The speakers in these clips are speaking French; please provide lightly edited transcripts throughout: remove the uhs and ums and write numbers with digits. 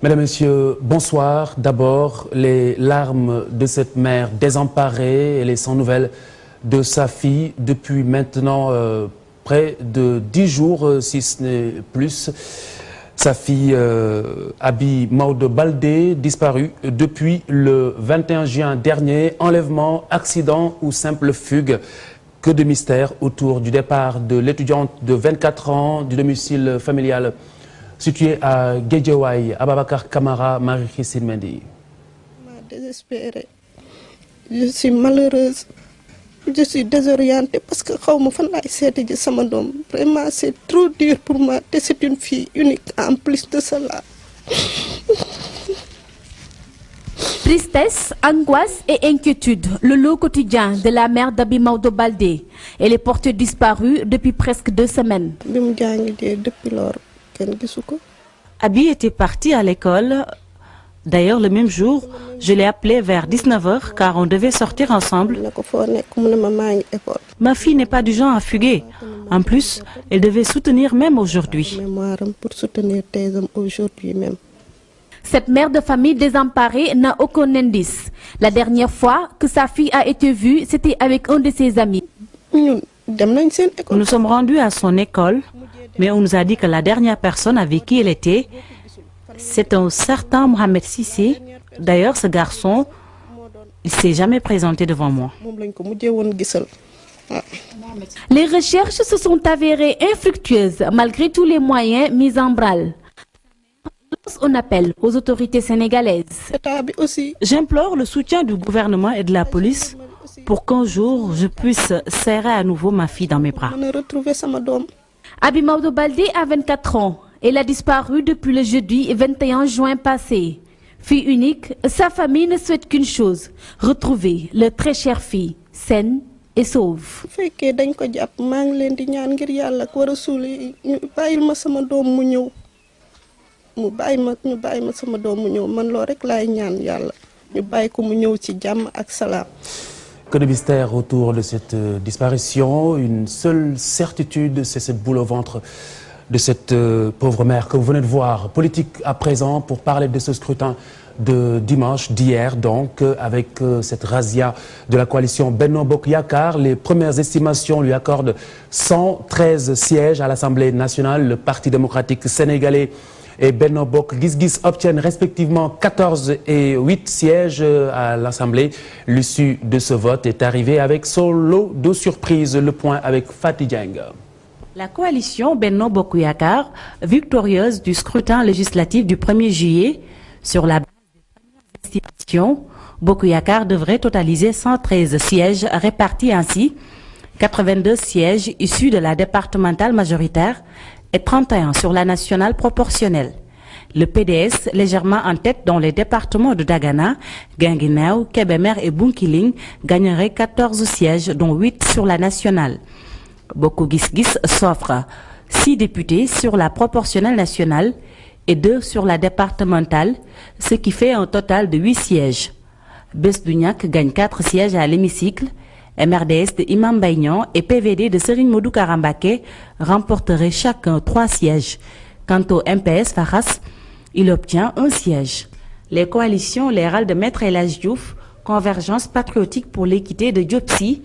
Mesdames, Messieurs, bonsoir. D'abord, les larmes de cette mère désemparée. Elle est sans nouvelles de sa fille depuis maintenant près de 10 jours, si ce n'est plus. Sa fille Abi Maodo Baldé, disparue depuis le 21 juin dernier. Enlèvement, accident ou simple fugue. Que de mystère autour du départ de l'étudiante de 24 ans du domicile familial situé à Guédiawaye. Ababakar Kamara, Marie-Christine Mendy. Désespérée. Je suis malheureuse. Je suis désorientée parce que vraiment c'est trop dur pour moi. C'est une fille unique en plus de cela. Tristesse, angoisse et inquiétude, le lot quotidien de la mère d'Abi Maodo Baldé. Elle est portée disparue depuis presque 2 semaines. Abi était partie à l'école. D'ailleurs, le même jour, je l'ai appelée vers 19 h car on devait sortir ensemble. Ma fille n'est pas du genre à fuguer. En plus, elle devait soutenir même aujourd'hui. Cette mère de famille désemparée n'a aucun indice. La dernière fois que sa fille a été vue, c'était avec un de ses amis. Nous nous sommes rendus à son école, mais on nous a dit que la dernière personne avec qui elle était, c'est un certain Mohamed Sissé. D'ailleurs, ce garçon, il ne s'est jamais présenté devant moi. Les recherches se sont avérées infructueuses malgré tous les moyens mis en branle. On appelle aux autorités sénégalaises. J'implore le soutien du gouvernement et de la police pour qu'un jour je puisse serrer à nouveau ma fille dans mes bras. Abi Maodo Baldé a 24 ans. Elle a disparu depuis le jeudi 21 juin passé. Fille unique, sa famille ne souhaite qu'une chose, retrouver leur très chère fille, saine et sauve. Que de mystère autour de cette disparition. Une seule certitude, c'est cette boule au ventre de cette pauvre mère que vous venez de voir. Politique à présent pour parler de ce scrutin de dimanche, d'hier donc, avec cette razzia de la coalition Benno Bokk Yakaar. Les premières estimations lui accordent 113 sièges à l'Assemblée nationale. Le Parti démocratique sénégalais et Benno Bokk Gis Gis obtiennent respectivement 14 et 8 sièges à l'Assemblée. L'issue de ce vote est arrivée avec son lot de surprises. Le point avec Fatih Dieng. La coalition Benno Bokk Yakaar, victorieuse du scrutin législatif du 1er juillet, sur la base des premières estimations, Bokk Yakaar devrait totaliser 113 sièges répartis ainsi, 82 sièges issus de la départementale majoritaire et 31 sur la nationale proportionnelle. Le PDS, légèrement en tête dans les départements de Dagana, Guinguinéo, Kébémer et Bounkiling, gagnerait 14 sièges, dont 8 sur la nationale. Bokk Gis Gis s'offre 6 députés sur la proportionnelle nationale et 2 sur la départementale, ce qui fait un total de 8 sièges. Bess du Ñakk gagne 4 sièges à l'hémicycle. MRDS de Imam Baignan et PVD de Serigne Modou Kara Mbacké remporteraient chacun 3 sièges. Quant au MPS Faras, il obtient 1 siège. Les coalitions lérales de Maître El Hadji Diouf, Convergence patriotique pour l'équité de Diopsi,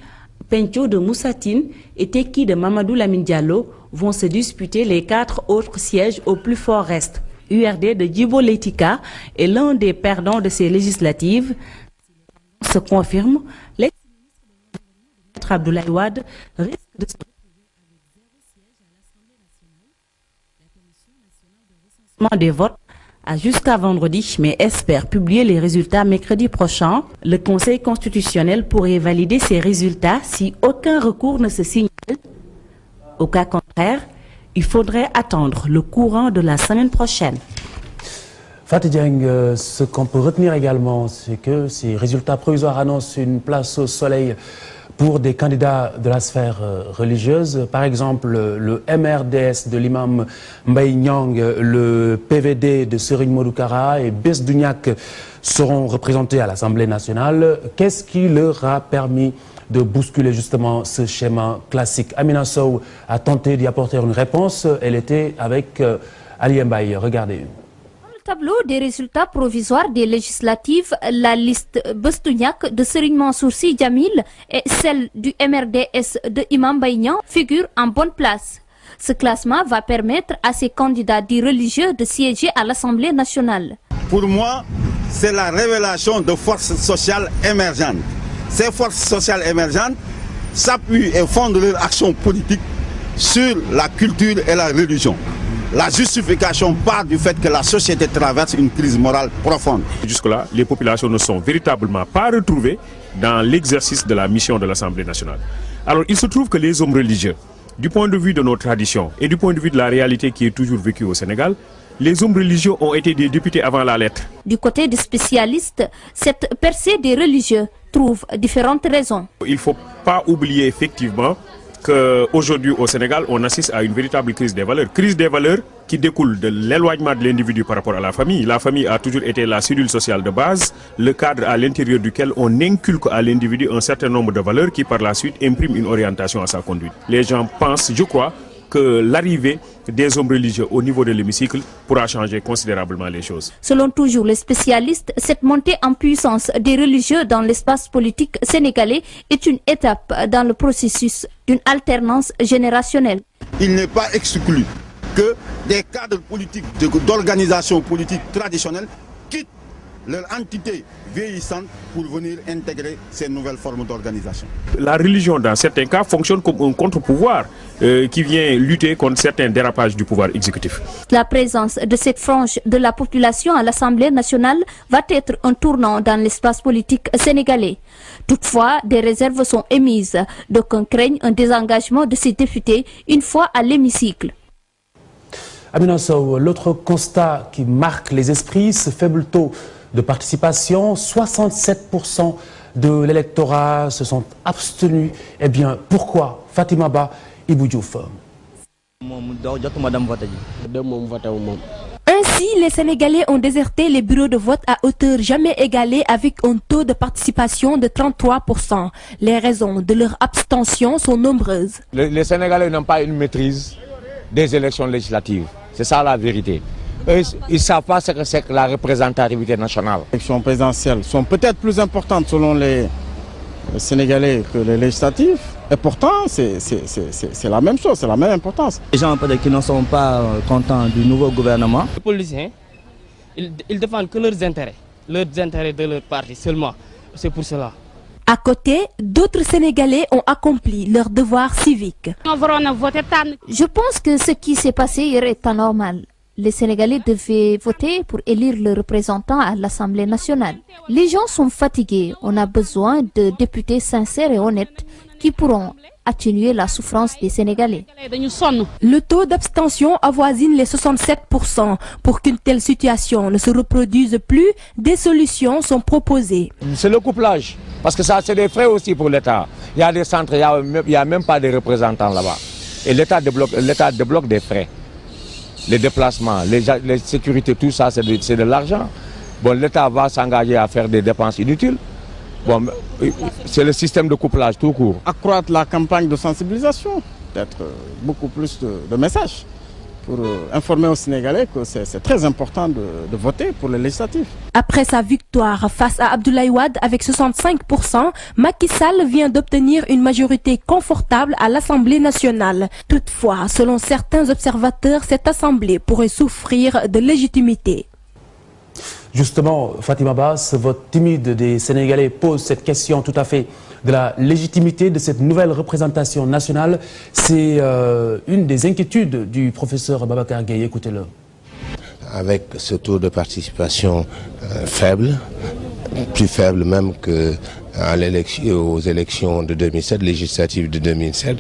Pencho de Moussatine et Tekki de Mamadou Lamine Diallo vont se disputer les 4 autres sièges au plus fort reste. URD de Djibo Leyti-Ka est l'un des perdants de ces législatives. Se confirme, l'ex-ministre Abdoulaye Wade risque de se retrouver avec 0 siège à l'Assemblée nationale. La Commission nationale de recensement des votes a jusqu'à vendredi, mais espère publier les résultats mercredi prochain. Le Conseil constitutionnel pourrait valider ces résultats si aucun recours ne se signale. Au cas contraire, il faudrait attendre le courant de la semaine prochaine. Fatih Dieng, ce qu'on peut retenir également, c'est que ces résultats provisoires annoncent une place au soleil pour des candidats de la sphère religieuse. Par exemple, le MRDS de l'imam Mbaye Niang, le PVD de Serigne Modou Kara et Bess du Ñakk seront représentés à l'Assemblée nationale. Qu'est-ce qui leur a permis de bousculer justement ce schéma classique? Amina Sow a tenté d'y apporter une réponse. Elle était avec Ali Mbaye. Regardez. tableau des résultats provisoires des législatives, la liste Bestouniak de Serigne Mansour Sy Djamil et celle du MRDS de Imam Baïnian figurent en bonne place. Ce classement va permettre à ces candidats dits religieux de siéger à l'Assemblée nationale. Pour moi, c'est la révélation de forces sociales émergentes. Ces forces sociales émergentes s'appuient et fondent leur action politique sur la culture et la religion. La justification part du fait que la société traverse une crise morale profonde. Jusque-là, les populations ne sont véritablement pas retrouvées dans l'exercice de la mission de l'Assemblée nationale. Alors, il se trouve que les hommes religieux, du point de vue de nos traditions et du point de vue de la réalité qui est toujours vécue au Sénégal, les hommes religieux ont été des députés avant la lettre. Du côté des spécialistes, cette percée des religieux trouve différentes raisons. Il ne faut pas oublier effectivement qu'aujourd'hui au Sénégal, on assiste à une véritable crise des valeurs. Crise des valeurs qui découle de l'éloignement de l'individu par rapport à la famille. La famille a toujours été la cellule sociale de base, le cadre à l'intérieur duquel on inculque à l'individu un certain nombre de valeurs qui par la suite impriment une orientation à sa conduite. Les gens pensent, je crois, que l'arrivée des hommes religieux au niveau de l'hémicycle pourra changer considérablement les choses. Selon toujours les spécialistes, cette montée en puissance des religieux dans l'espace politique sénégalais est une étape dans le processus d'une alternance générationnelle. Il n'est pas exclu que des cadres politiques d'organisations politiques traditionnelles quittent leur entité vieillissante pour venir intégrer ces nouvelles formes d'organisation. La religion, dans certains cas, fonctionne comme un contre-pouvoir qui vient lutter contre certains dérapages du pouvoir exécutif. La présence de cette frange de la population à l'Assemblée nationale va être un tournant dans l'espace politique sénégalais. Toutefois, des réserves sont émises. D'aucuns craignent un désengagement de ces députés une fois à l'hémicycle. Amina Sow, l'autre constat qui marque les esprits, ce faible taux de participation, 67% de l'électorat se sont abstenus. Eh bien, pourquoi? Fatima Ba, Ibou Diouf. Ainsi, les Sénégalais ont déserté les bureaux de vote à hauteur jamais égalée avec un taux de participation de 33%. Les raisons de leur abstention sont nombreuses. Les Sénégalais n'ont pas une maîtrise des élections législatives. C'est ça la vérité. Ils ne savent pas ce que c'est que la représentativité nationale. Les élections présidentielles sont peut-être plus importantes selon les Sénégalais que les législatives. Et pourtant, c'est la même chose, c'est la même importance. Les gens qui ne sont pas contents du nouveau gouvernement. Les politiciens, ils défendent que leurs intérêts de leur parti seulement. C'est pour cela. À côté, d'autres Sénégalais ont accompli leur devoir civique. Je pense que ce qui s'est passé hier est anormal. Les Sénégalais devaient voter pour élire leurs représentants à l'Assemblée nationale. Les gens sont fatigués. On a besoin de députés sincères et honnêtes qui pourront atténuer la souffrance des Sénégalais. Le taux d'abstention avoisine les 67%. Pour qu'une telle situation ne se reproduise plus, des solutions sont proposées. C'est le couplage, parce que ça c'est des frais aussi pour l'État. Il y a des centres, il n'y a même pas de représentants là-bas. Et l'État débloque des frais. Les déplacements, les sécurités, tout ça c'est de l'argent. Bon, l'État va s'engager à faire des dépenses inutiles. Bon, c'est le système de couplage tout court. Accroître la campagne de sensibilisation, peut-être beaucoup plus de messages pour informer aux Sénégalais que c'est très important de voter pour les législatives. Après sa victoire face à Abdoulaye Wade avec 65%, Macky Sall vient d'obtenir une majorité confortable à l'Assemblée nationale. Toutefois, selon certains observateurs, cette assemblée pourrait souffrir de légitimité. Justement, Fatima Ba, ce vote timide des Sénégalais pose cette question tout à fait de la légitimité de cette nouvelle représentation nationale. C'est une des inquiétudes du professeur Babacar Gueye. Écoutez-le. Avec ce taux de participation faible, plus faible même qu'aux élections de 2007, législatives de 2007,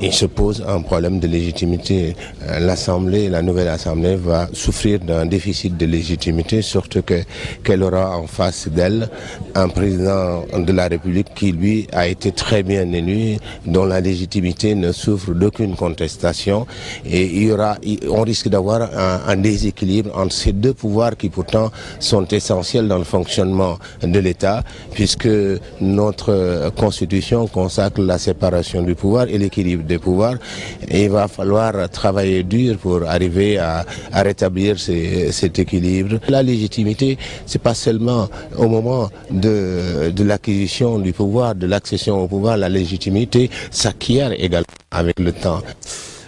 il se pose un problème de légitimité. La nouvelle Assemblée va souffrir d'un déficit de légitimité, surtout qu'elle aura en face d'elle un président de la République qui, lui, a été très bien élu, dont la légitimité ne souffre d'aucune contestation. Et on risque d'avoir un déséquilibre entre ces deux pouvoirs qui, pourtant, sont essentiels dans le fonctionnement de l'État, puisque notre Constitution consacre la séparation du pouvoir et l'équilibre des pouvoirs. Et il va falloir travailler dur pour arriver à rétablir cet équilibre. La légitimité, c'est pas seulement au moment de l'acquisition du pouvoir, de l'accession au pouvoir. La légitimité s'acquiert également avec le temps.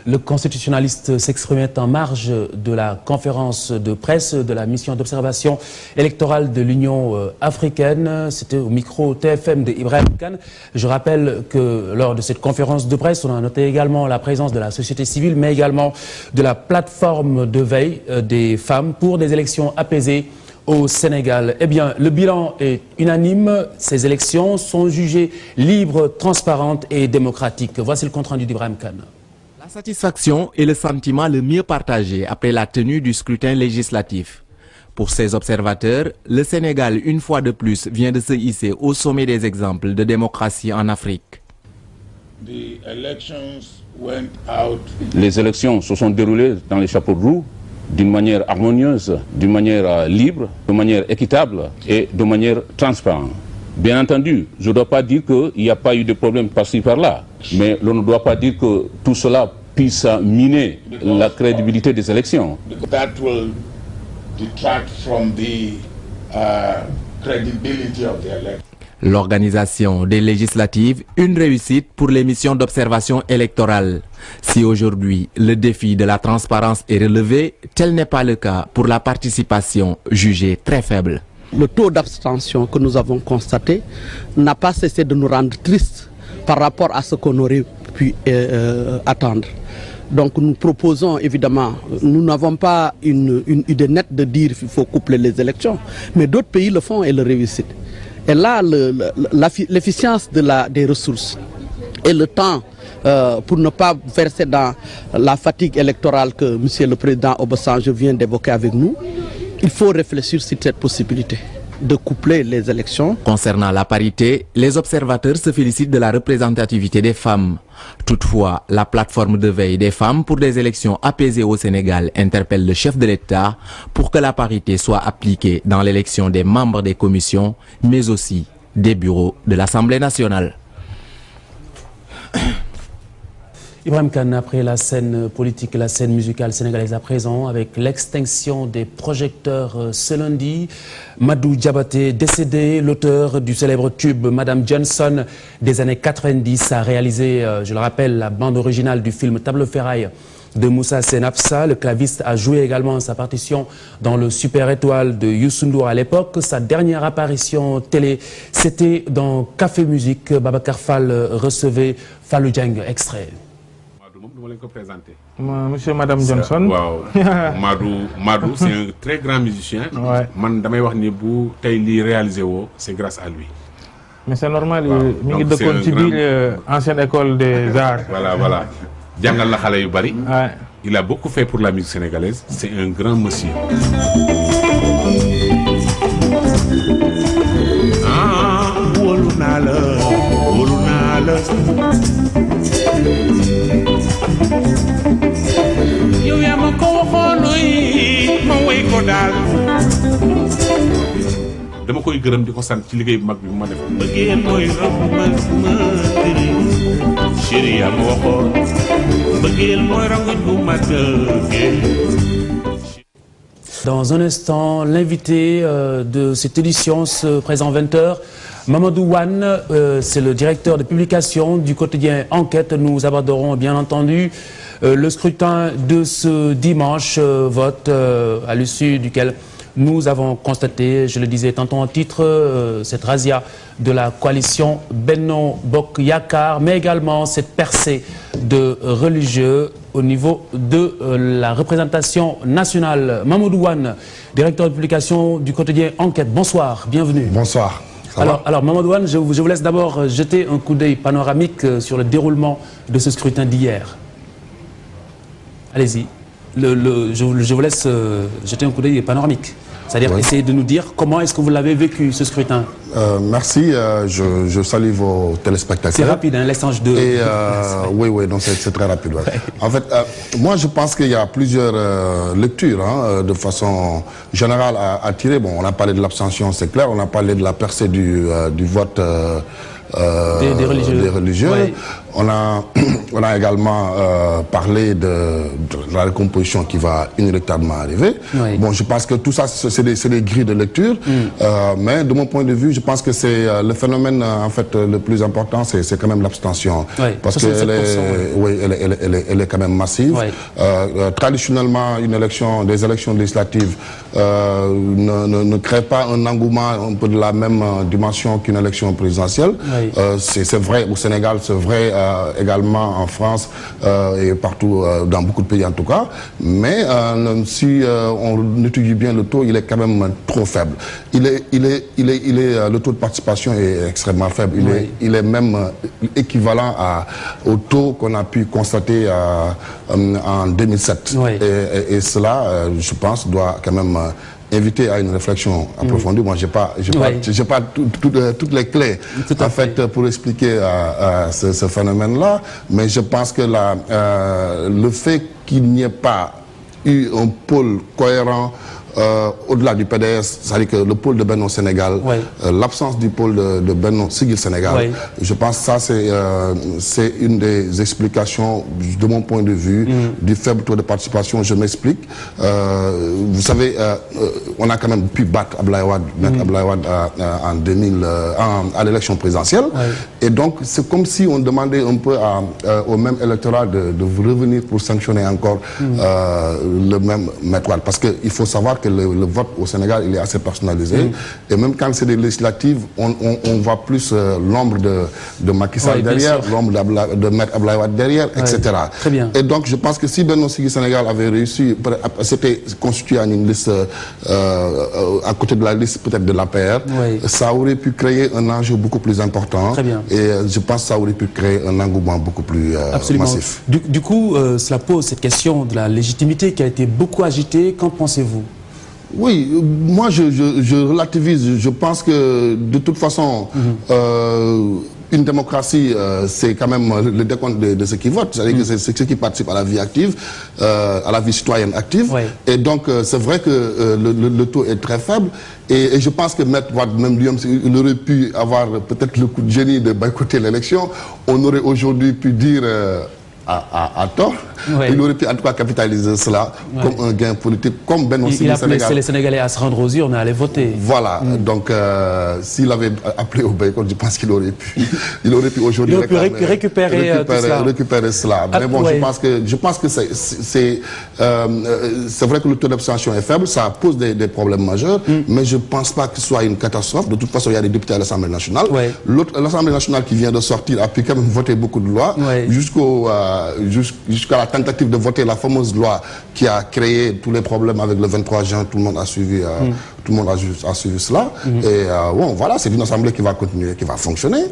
Le constitutionnaliste s'exprimait en marge de la conférence de presse de la mission d'observation électorale de l'Union africaine. C'était au micro TFM de Ibrahim Kane. Je rappelle que lors de cette conférence de presse, on a noté également la présence de la société civile, mais également de la plateforme de veille des femmes pour des élections apaisées au Sénégal. Eh bien, le bilan est unanime. Ces élections sont jugées libres, transparentes et démocratiques. Voici le compte-rendu d'Ibrahim Kane. La satisfaction est le sentiment le mieux partagé après la tenue du scrutin législatif. Pour ces observateurs, le Sénégal, une fois de plus, vient de se hisser au sommet des exemples de démocratie en Afrique. Les élections se sont déroulées dans les chapeaux de roue d'une manière harmonieuse, d'une manière libre, de manière équitable et de manière transparente. Bien entendu, je ne dois pas dire qu'il n'y a pas eu de problème par-ci par-là, mais l'on ne doit pas dire que tout cela puisse miner la crédibilité des élections. That will detract from the credibility of the election. L'organisation des législatives, une réussite pour les missions d'observation électorale. Si aujourd'hui le défi de la transparence est relevé, tel n'est pas le cas pour la participation jugée très faible. Le taux d'abstention que nous avons constaté n'a pas cessé de nous rendre tristes par rapport à ce qu'on aurait pu attendre. Donc nous proposons évidemment, nous n'avons pas une idée nette de dire qu'il faut coupler les élections, mais d'autres pays le font et le réussissent. Et là, l'efficience des ressources et le temps pour ne pas verser dans la fatigue électorale que M. le Président Obasanjo vient d'évoquer avec nous, il faut réfléchir sur cette possibilité de coupler les élections. Concernant la parité, les observateurs se félicitent de la représentativité des femmes. Toutefois, la plateforme de veille des femmes pour des élections apaisées au Sénégal interpelle le chef de l'État pour que la parité soit appliquée dans l'élection des membres des commissions, mais aussi des bureaux de l'Assemblée nationale. Ibrahim Kane, après la scène politique et la scène musicale sénégalaise à présent, avec l'extinction des projecteurs ce lundi, Madou Diabaté, décédé, l'auteur du célèbre tube Madame Johnson des années 90, a réalisé, je le rappelle, la bande originale du film Table Ferraille de Moussa Senapsa. Le claviste a joué également sa partition dans le Super Étoile de Youssou N'Dour à l'époque. Sa dernière apparition télé, c'était dans Café Musique. Babacar Fall recevait Fallou Dieng, extrait. Monsieur Madame Johnson. Wow. Madou, c'est un très grand musicien. Man damay wax ni bu tay li réalisé wo, c'est grâce à lui. Mais c'est normal, mi ngi dekkon ci biir ancienne école des arts. Voilà. Jangal la xalé yu bari. Il a beaucoup fait pour la musique sénégalaise, c'est un grand monsieur. Dama koy gërëm di ko sant ci liggéey bu mag bi bu ma def. Bëggeel mooy romb ma chéri yaa ma waxoon bëggeel mooy ranguñ bu ma dëggee. Dans un instant, l'invité de cette édition, ce présent 20h, Mamadou Wane, c'est le directeur de publication du quotidien Enquête. Nous aborderons bien entendu le scrutin de ce dimanche, vote à l'issue duquel nous avons constaté, je le disais tantôt en titre, cette razzia de la coalition Benno Bokk Yakaar, mais également cette percée de religieux au niveau de la représentation nationale. Mamadou Wane, directeur de publication du quotidien Enquête, bonsoir, bienvenue. Bonsoir. Alors Mamadou Wane, je vous laisse d'abord jeter un coup d'œil panoramique sur le déroulement de ce scrutin d'hier. Allez-y, je vous laisse jeter un coup d'œil panoramique. C'est-à-dire essayer de nous dire comment est-ce que vous l'avez vécu, ce scrutin. Merci, je salue vos téléspectateurs. C'est rapide, hein, l'échange de... Oui, donc c'est très rapide. Ouais. En fait, moi je pense qu'il y a plusieurs lectures de façon générale à tirer. Bon, on a parlé de l'abstention, c'est clair, on a parlé de la percée du vote des religieux. Ouais. On a également parlé de la recomposition qui va inéluctablement arriver. Oui. Bon, je pense que tout ça, c'est des grilles de lecture. Mais de mon point de vue, je pense que c'est le phénomène, en fait, le plus important, c'est quand même l'abstention. Oui. Parce qu'elle est quand même massive. Oui. Traditionnellement, des élections législatives ne créent pas un engouement un peu de la même dimension qu'une élection présidentielle. Oui. C'est vrai au Sénégal, c'est vrai également en France et partout dans beaucoup de pays en tout cas. Mais si on étudie bien le taux, il est quand même trop faible. Le taux de participation est extrêmement faible. Il est même équivalent au taux qu'on a pu constater en 2007. Oui. Et cela, je pense, doit quand même inviter à une réflexion approfondie. Moi, j'ai pas toutes les clés en fait pour expliquer ce phénomène-là, mais je pense que le fait qu'il n'y ait pas eu un pôle cohérent au-delà du PDS, c'est-à-dire que le pôle de Benno Sénégal, l'absence du pôle de Benno Siggil Sénégal, je pense que ça c'est une des explications de mon point de vue du faible taux de participation. Je m'explique. Vous savez, on a quand même pu battre Abdoulaye Wade, en 2000 à l'élection présidentielle, et donc c'est comme si on demandait un peu au même électorat de revenir pour sanctionner encore le même Maître Wade, parce qu'il faut savoir que le vote au Sénégal, il est assez personnalisé. Et même quand c'est des législatives, on voit plus l'ombre de Macky Sall derrière, l'ombre de Maître Abdoulaye Wade derrière, etc. Très bien. Et donc, je pense que si Benno Siggil Sénégal avait réussi, c'était constitué en une liste à côté de la liste peut-être de l'APR, ça aurait pu créer un enjeu beaucoup plus important. Très bien. Et je pense que ça aurait pu créer un engouement beaucoup plus massif. Du coup, cela pose cette question de la légitimité qui a été beaucoup agitée. Qu'en pensez-vous? Oui, moi je relativise. Je pense que de toute façon, une démocratie, c'est quand même le décompte de ceux qui votent. C'est-à-dire que c'est ceux qui participent à la vie active, à la vie citoyenne active. Et donc, c'est vrai que le taux est très faible. Et je pense que Maître Wade, même lui, il aurait pu avoir peut-être le coup de génie de boycotter l'élection. On aurait aujourd'hui pu dire à tort. Il aurait pu en tout cas capitaliser cela comme un gain politique, comme Benno Siggil Sénégal. Il a appelé les Sénégalais à se rendre aux urnes et à aller voter. Voilà, donc s'il avait appelé au boycott, je pense qu'il aurait pu aujourd'hui récupérer cela. Mais bon, je pense que c'est vrai que le taux d'abstention est faible, ça pose des problèmes majeurs, mais je ne pense pas que ce soit une catastrophe. De toute façon, il y a des députés à l'Assemblée nationale. L'Assemblée nationale qui vient de sortir a pu quand même voter beaucoup de lois jusqu'à la tentative de voter la fameuse loi qui a créé tous les problèmes avec le 23 juin. Tout le monde a suivi, cela. Et bon, voilà, c'est une assemblée qui va continuer, qui va fonctionner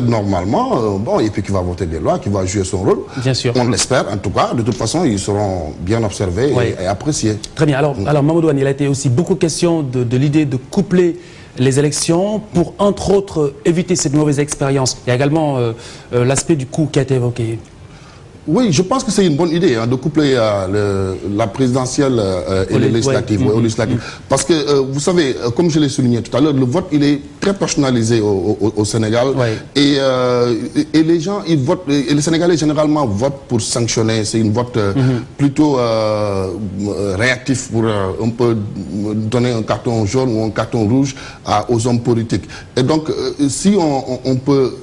normalement, et puis qui va voter des lois, qui va jouer son rôle. Bien sûr. On l'espère, en tout cas. De toute façon, ils seront bien observés et appréciés. Très bien. Alors Mamadou Wane, il a été aussi beaucoup question de l'idée de coupler les élections pour, entre autres, éviter cette mauvaise expérience. Il y a également l'aspect du coût qui a été évoqué. Oui, je pense que c'est une bonne idée de coupler la présidentielle et les législatives. Parce que, vous savez, comme je l'ai souligné tout à l'heure, le vote, il est très personnalisé au Sénégal. Et les gens, ils votent, et les Sénégalais généralement votent pour sanctionner. C'est une vote plutôt réactif pour un peu donner un carton jaune ou un carton rouge aux hommes politiques. Et donc, si on peut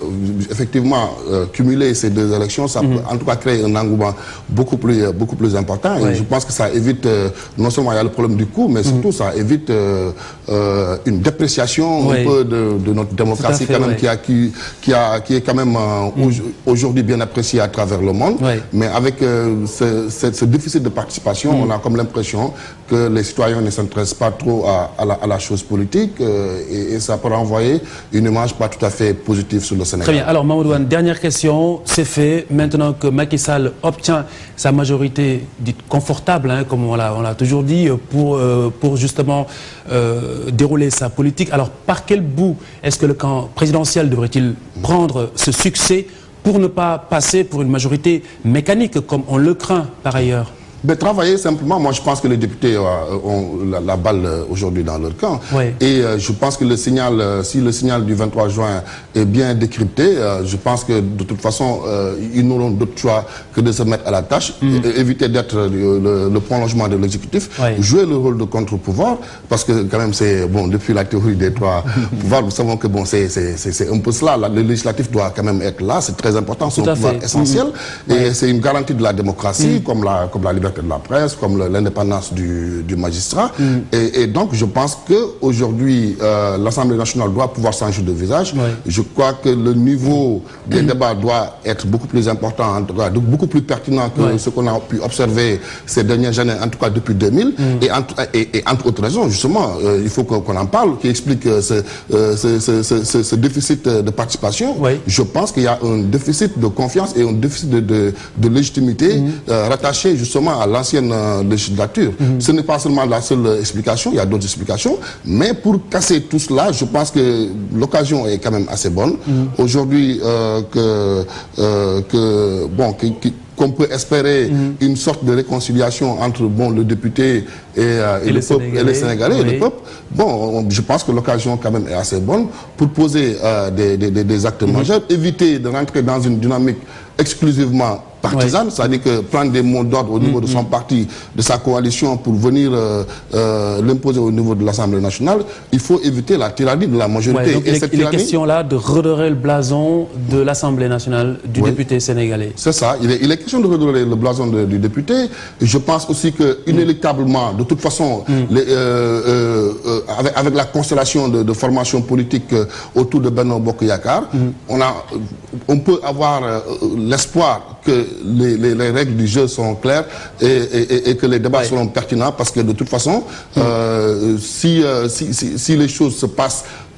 effectivement cumuler ces deux élections, ça peut en tout cas créer un engouement beaucoup plus important. Et je pense que ça évite, non seulement il y a le problème du coût, mais surtout ça évite une dépréciation un peu de notre démocratie quand même, qui est quand même aujourd'hui bien appréciée à travers le monde. Mais avec ce déficit de participation, on a comme l'impression que les citoyens ne s'intéressent pas trop à la chose politique et ça peut renvoyer une image pas tout à fait positive sur le Sénégal. Très bien. Alors Mamadou Wane, dernière question, c'est fait. Maintenant que Macky Sall obtient sa majorité dite confortable, comme on l'a toujours dit, pour justement dérouler sa politique. Alors par quel bout est-ce que le camp présidentiel devrait-il prendre ce succès pour ne pas passer pour une majorité mécanique comme on le craint par ailleurs? Mais travailler simplement, moi je pense que les députés ont la balle aujourd'hui dans leur camp. Oui. Et je pense que le signal, si le signal du 23 juin est bien décrypté, je pense que de toute façon, ils n'auront d'autre choix que de se mettre à la tâche, éviter d'être le prolongement de l'exécutif, jouer le rôle de contre-pouvoir, parce que quand même c'est, bon, depuis la théorie des trois pouvoirs, nous savons que bon, c'est un peu cela, le législatif doit quand même être là, c'est très important, c'est un pouvoir essentiel, et c'est une garantie de la démocratie, comme la liberté de la presse, comme l'indépendance du magistrat, et donc je pense qu'aujourd'hui, l'Assemblée nationale doit pouvoir changer de visage. Je crois que le niveau des débats doit être beaucoup plus important, en tout cas beaucoup plus pertinent que ce qu'on a pu observer ces dernières années, en tout cas depuis 2000, et entre autres raisons, justement, il faut qu'on en parle, qui explique ce déficit de participation. Je pense qu'il y a un déficit de confiance et un déficit de légitimité rattaché justement à l'ancienne législature. Ce n'est pas seulement la seule explication, il y a d'autres explications, mais pour casser tout cela, je pense que l'occasion est quand même assez bonne. Aujourd'hui, qu'on peut espérer une sorte de réconciliation entre le député et le peuple, et les Sénégalais, et le peuple. Bon, je pense que l'occasion quand même est assez bonne pour poser des actes majeurs, éviter de rentrer dans une dynamique exclusivement partisane, c'est-à-dire que prendre des mots d'ordre au niveau de son parti, de sa coalition pour venir l'imposer au niveau de l'Assemblée nationale, il faut éviter la tyrannie de la majorité. Donc il est question là de redorer le blason de l'Assemblée nationale du député sénégalais. C'est ça, il est question de redorer le blason du député. Je pense aussi que inéluctablement, de toute façon, avec la constellation de formation politique autour de Benno Bokk Yakaar, on peut avoir l'espoir que les règles du jeu sont claires et que les débats seront pertinents, parce que de toute façon, si les choses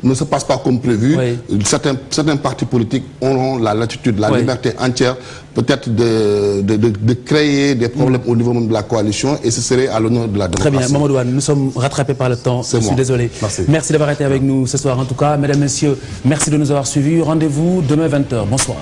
ne se passent pas comme prévu, certains partis politiques auront la latitude, la liberté entière, peut-être de créer des problèmes au niveau même de la coalition, et ce serait à l'honneur de la démocratie. Très bien, Mamadou Wane, nous sommes rattrapés par le temps, je suis désolé. Merci d'avoir été avec nous ce soir en tout cas. Mesdames, Messieurs, merci de nous avoir suivis. Rendez-vous demain 20h. Bonsoir.